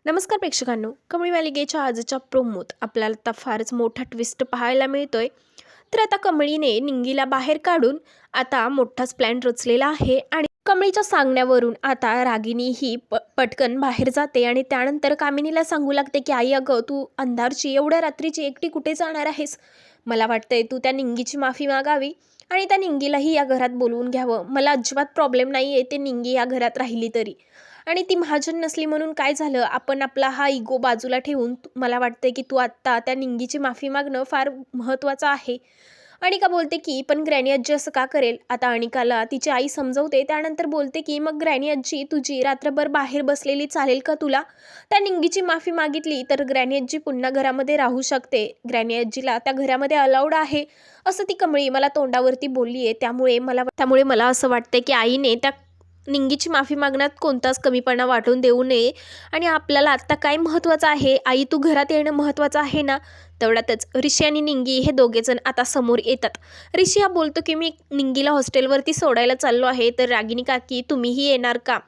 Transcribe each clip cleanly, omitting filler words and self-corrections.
नमस्कार प्रेक्षकांनो, कमळी मालिकेच्या आजच्या प्रोमोत आपल्याला आता फारच मोठा ट्विस्ट पाहायला मिळतोय. तर आता कमळीने निंगीला बाहेर काढून आता मोठाच प्लॅन रचलेला आहे आणि कमळीच्या सांगण्यावरून आता रागिनी ही पटकन बाहेर जाते आणि त्यानंतर कामिनीला सांगू लागते की आई अगं, तू अंधारची एवढ्या रात्रीची एकटी कुठे जाणार आहेस? मला वाटतंय तू त्या निंगीची माफी मागावी आणि त्या निंगीलाही या घरात बोलवून घ्यावं. मला अजिबात प्रॉब्लेम नाही आहे ते निंगी या घरात राहिली तरी. आणि ती महाजन नसली म्हणून काय झालं, आपण आपला हा इगो बाजूला ठेवून मला वाटतंय की तू आत्ता त्या निंगीची माफी मागणं फार महत्त्वाचं आहे. अनिका बोलते की पण ग्रॅनी आजी असं का करेल? आता अनिकाला तिची आई समजवते, त्यानंतर बोलते की मग ग्रॅनी आजी तुझी रात्रभर बाहेर बसलेली चालेल का तुला? त्या निंगीची माफी मागितली तर ग्रॅनी आजी पुन्हा घरामध्ये राहू शकते. ग्रॅनी आजीला त्या घरामध्ये अलाउड आहे असं ती कमळी मला तोंडावरती बोलली आहे. त्यामुळे मला असं वाटतंय की आईने त्या निंगीची माफी मागण्यात कोणताच कमीपणा वाटून देऊ नये. आणि आपल्याला आत्ता काय महत्त्वाचं आहे, आई तू घरात येणं महत्त्वाचं आहे ना. तेवढ्यातच ऋषी आणि निंगी हे दोघेजण आता समोर येतात. ऋषी हा बोलतो की मी निंगीला हॉस्टेलवरती सोडायला चाललो आहे, तर रागिनी काकी तुम्हीही येणार का?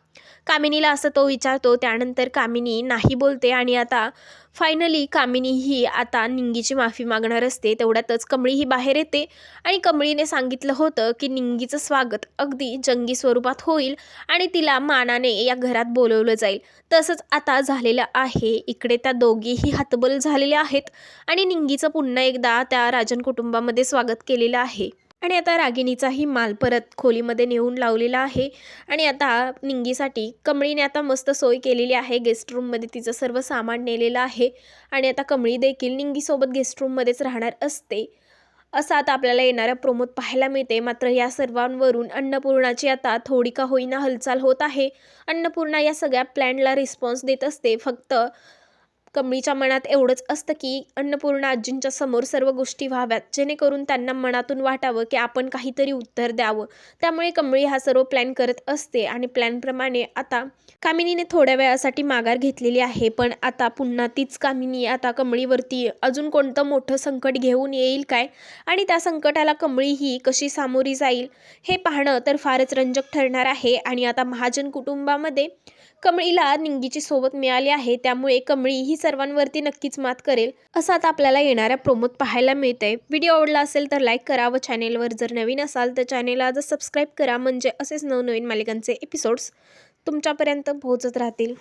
कामिनीला असं तो विचारतो. त्यानंतर कामिनी नाही बोलते आणि आता फायनली कामिनी ही आता निंगीची माफी मागणार असते. तेवढ्यातच कमळी ही बाहेर येते आणि कमळीने सांगितलं होतं की निंगीचं स्वागत अगदी जंगी स्वरूपात होईल आणि तिला मानाने या घरात बोलवलं जाईल. तसंच आता झालेलं आहे. इकडे त्या दोघीही हतबल झालेल्या आहेत आणि निंगीचं पुन्हा एकदा त्या राजन कुटुंबामध्ये स्वागत केलेलं आहे. आणि आता रागिणीचाही माल परत खोलीमध्ये नेऊन लावलेला आहे. आणि आता निंगीसाठी कमळीने आता मस्त सोय केलेली आहे. गेस्ट रूममध्ये तिचं सर्व सामान नेलेलं आहे आणि आता कमळी देखील निंगीसोबत गेस्ट रूममध्येच राहणार असते असं आता आपल्याला येणाऱ्या प्रोमोत पाहायला मिळते. मात्र या सर्वांवरून अन्नपूर्णाची आता थोडी का होईना हालचाल होत आहे. अन्नपूर्णा या सगळ्या प्लॅनला रिस्पॉन्स देत असते. फक्त कमळीच्या मनात एवढंच असतं की अन्नपूर्णा आजींच्या समोर सर्व गोष्टी व्हाव्यात, जेणेकरून त्यांना मनातून वाटावं की आपण काहीतरी उत्तर द्यावं. त्यामुळे कमळी हा सर्व प्लॅन करत असते आणि प्लॅनप्रमाणे आता कामिनीने थोड्या वेळासाठी माघार घेतलेली आहे. पण आता पुन्हा तीच कामिनी आता कमळीवरती अजून कोणतं मोठं संकट घेऊन येईल काय, आणि त्या संकटाला कमळी ही कशी सामोरी जाईल हे पाहणं तर फारच रंजक ठरणार आहे. आणि आता महाजन कुटुंबामध्ये कमळीला निंगीची सोबत मिळाली आहे, त्यामुळे कमळी ही सर्वांवरती नक्कीच मात करेल असं आता आपल्याला येणाऱ्या प्रोमोत पाहायला मिळतंय. व्हिडिओ आवडला असेल तर लाईक करा व चॅनेलवर जर नवीन असाल तर चॅनेलला आजच सबस्क्राईब करा, म्हणजे असेच नवनवीन मालिकांचे एपिसोड्स तुमच्यापर्यंत पोहोचत राहतील.